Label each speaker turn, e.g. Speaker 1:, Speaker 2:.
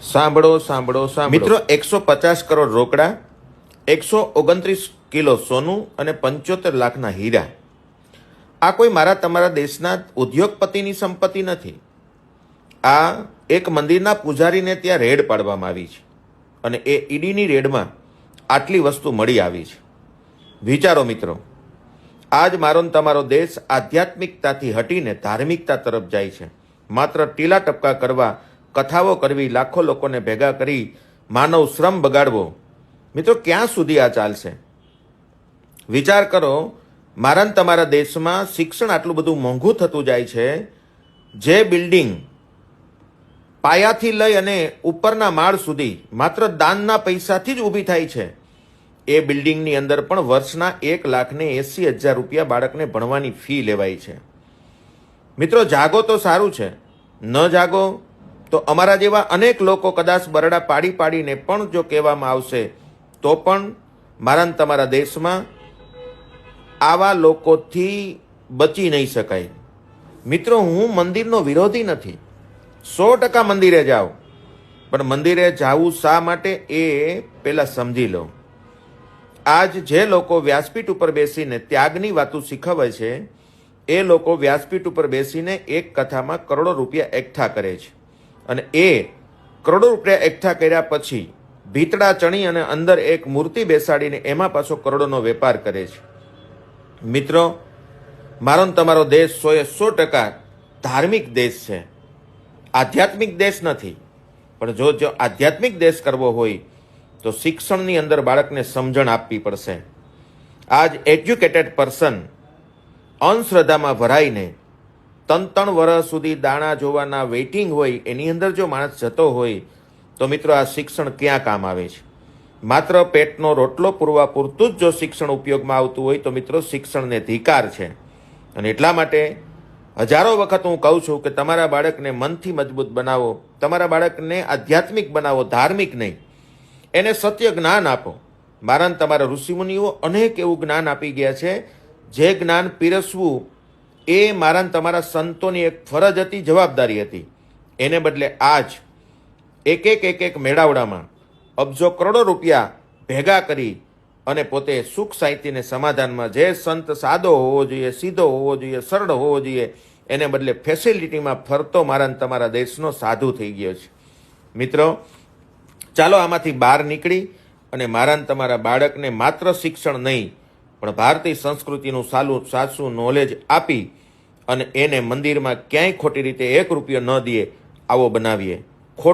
Speaker 1: સાંભળો સાંભળો સાંભળો મિત્રો, 150 કરોડ રોકડા, 129 કિલો સોનું અને 75 લાખના હીરા. આ કોઈ મારા તમારા દેશના ઉદ્યોગપતિની સંપત્તિ નથી. આ એક મંદિરના પૂજારીને ત્યાં રેડ પાડવામાં આવી છે અને એ ઈડીની રેડમાં આટલી વસ્તુ મળી આવી છે. વિચારો મિત્રો, આજ મારો ને તમારો દેશ આધ્યાત્મિકતાથી હટીને ધાર્મિકતા તરફ જાય છે. માત્ર ટીલા ટપકા કરવા, કથાઓ કરવી, લાખો લોકોને ભેગા કરી માનવ શ્રમ બગાડવો. મિત્રો, ક્યાં સુધી આ ચાલશે? વિચાર કરો, મારા ને તમારા દેશમાં શિક્ષણ આટલું બધું મોંઘું થતું જાય છે. જે બિલ્ડિંગ પાયાથી લઈ અને ઉપરના માળ સુધી માત્ર દાનના પૈસાથી જ ઊભી થાય છે, એ બિલ્ડિંગની અંદર પણ વર્ષના 1,80,000 રૂપિયા બાળકને ભણવાની ફી લેવાય છે. મિત્રો, જાગો તો સારું છે, ન જાગો તો અમારા જેવા અનેક લોકો કદાચ બરડા પાડી પાડીને પણ જો કહેવામાં આવશે તો પણ મારા ને તમારા દેશમાં આવા લોકોથી બચી નહીં શકાય. મિત્રો, હું મંદિરનો વિરોધી નથી, 100% મંદિરે જાઓ, પણ મંદિરે જવું શા માટે એ પહેલાં સમજી લો. આજ જે લોકો વ્યાસપીઠ ઉપર બેસીને ત્યાગની વાતો શીખવે છે, એ લોકો વ્યાસપીઠ ઉપર બેસીને એક કથામાં કરોડો રૂપિયા એકઠા કરે છે અને એ કરોડો રૂપિયા એકઠા કર્યા પછી ભીતડા ચણી અને અંદર એક મૂર્તિ બેસાડીને એમાં પાછો કરોડોનો વેપાર કરે છે. મિત્રો, મારો ને તમારો દેશ 100% ધાર્મિક દેશ છે, આધ્યાત્મિક દેશ નથી. પણ જો આધ્યાત્મિક દેશ કરવો હોય તો શિક્ષણની અંદર બાળકને સમજણ આપવી પડશે. આજ એજ્યુકેટેડ પર્સન અંધશ્રદ્ધામાં ભરાઈને 3 વર્ષ સુધી દાણા જોવાના વેઇટિંગ હોય, એની અંદર જો માણસ જતો હોય તો મિત્રો, આ શિક્ષણ ક્યાં કામ આવે છે? માત્ર પેટનો રોટલો પૂરવા પૂરતું જ જો શિક્ષણ ઉપયોગમાં આવતું હોય તો મિત્રો, શિક્ષણને ધિકાર છે. અને એટલા માટે હજારો વખત હું કહું છું કે તમારા બાળકને મનથી મજબૂત બનાવો, તમારા બાળકને આધ્યાત્મિક બનાવો, ધાર્મિક નહીં. એને સત્ય જ્ઞાન આપો. મારા ને તમારા ઋષિમુનિઓ અનેક એવું જ્ઞાન આપી ગયા છે, જે જ્ઞાન પીરસવું એ મારા ને તમારા સંતોની એક ફરજ હતી, જવાબદારી હતી. એને બદલે આજ એક મેળાવડામાં અબજો કરોડો રૂપિયા ભેગા કરી અને પોતે સુખ શાંતિને સમાધાનમાં, જે સંત સાદો હોવો જોઈએ, સીધો હોવો જોઈએ, સરળ હોવો જોઈએ, એને બદલે ફેસિલિટીમાં ફરતો મારા ને તમારા દેશનો સાધુ થઈ ગયો છે. મિત્રો, ચાલો આમાંથી બહાર નીકળી અને મારા ને તમારા બાળકને માત્ર શિક્ષણ નહીં પણ ભારતીય સંસ્કૃતિનું સાચું નોલેજ આપી અને એને મંદિરમાં ક્યાંય ખોટી રીતે 1 રૂપિયો ન દે આવો બનાવીએ.